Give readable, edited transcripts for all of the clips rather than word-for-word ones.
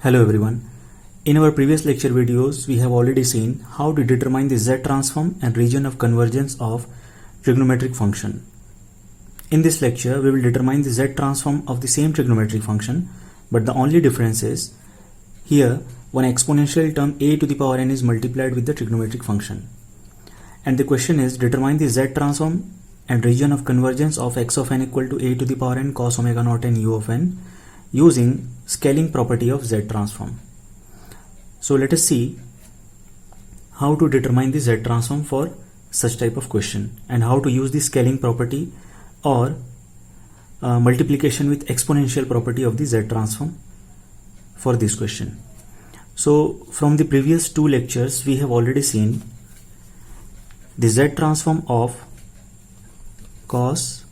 Hello everyone. In our previous lecture videos, we have already seen how to determine the Z transform and region of convergence of trigonometric function. In this lecture, we will determine the Z transform of the same trigonometric function, but the only difference is here one exponential term a to the power n is multiplied with the trigonometric function. And the question is determine the Z transform and region of convergence of x of n equal to a to the power n cos omega naught n u of n using scaling property of Z transform. So let us see how to determine the Z transform for such type of question and how to use the scaling property or multiplication with exponential property of the Z transform for this question. So from the previous two lectures we have already seen the Z transform of cos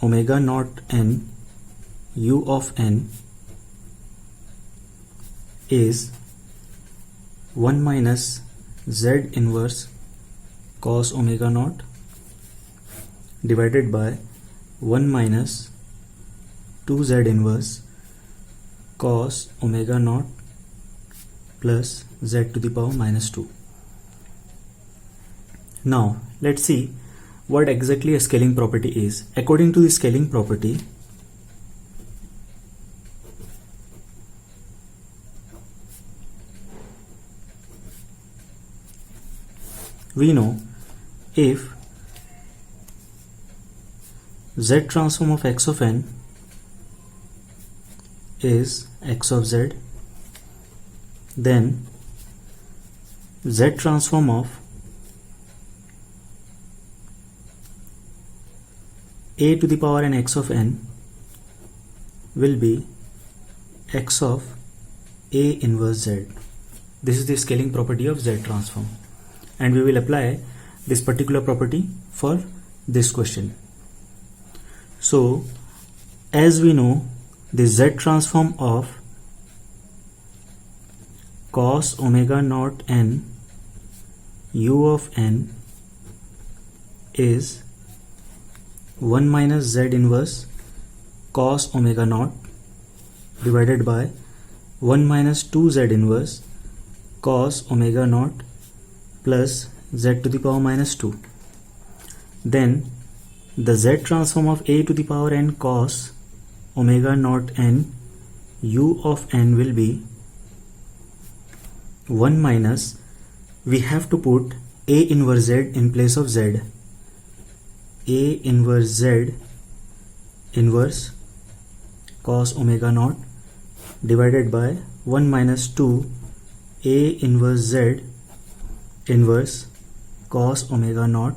omega naught n u of n is 1 minus z inverse cos omega naught divided by 1 minus 2z inverse cos omega naught plus z to the power minus 2. Now let's see what exactly a scaling property is. According to the scaling property, we know if Z transform of x of n is x of z, then Z transform of a to the power n x of n will be x of a inverse z. This is the scaling property of Z transform, and we will apply this particular property for this question. So as we know, the Z transform of cos omega naught n u of n is 1 minus z inverse cos omega naught divided by 1 minus 2z inverse cos omega naught plus z to the power minus 2. Then the Z transform of a to the power n cos omega naught n u of n will be 1 minus, we have to put a inverse z in place of z, a inverse z inverse cos omega naught divided by 1 minus 2 a inverse z inverse cos omega naught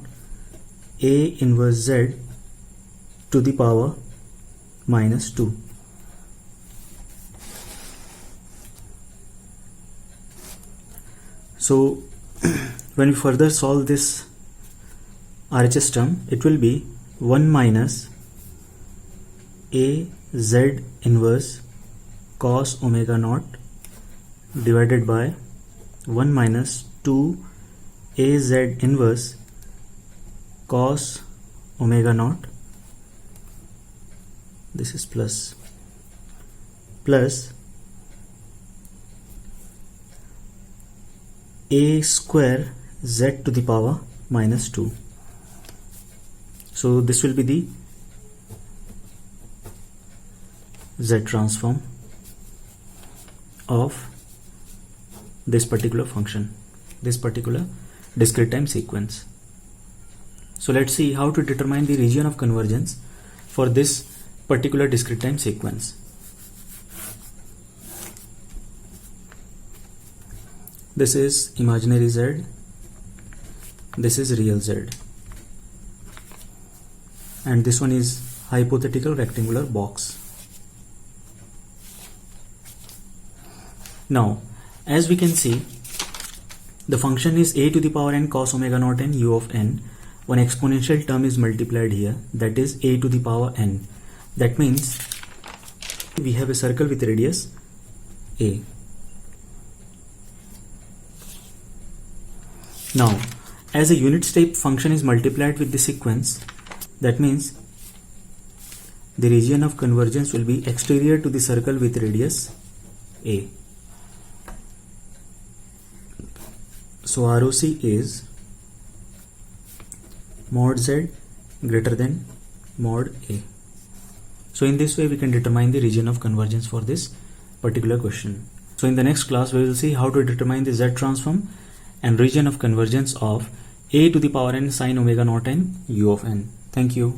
a inverse z to the power minus 2. So when we further solve this RHS term, it will be 1 minus a z inverse cos omega naught divided by 1 minus 2 a z inverse cos omega naught, this is plus a square z to the power minus 2. So this will be the Z transform of this particular function, this particular discrete time sequence. So let's see how to determine the region of convergence for this particular discrete time sequence. This is imaginary z, this is real z, and this one is hypothetical rectangular box. Now as we can see, the function is a to the power n cos omega naught n u of n. One exponential term is multiplied here, that is a to the power n. That means we have a circle with radius a. Now as a unit step function is multiplied with the sequence, that means the region of convergence will be exterior to the circle with radius a. So ROC is mod Z greater than mod A. So in this way we can determine the region of convergence for this particular question. So in the next class we will see how to determine the Z transform and region of convergence of a to the power n sin omega naught n u of n. Thank you.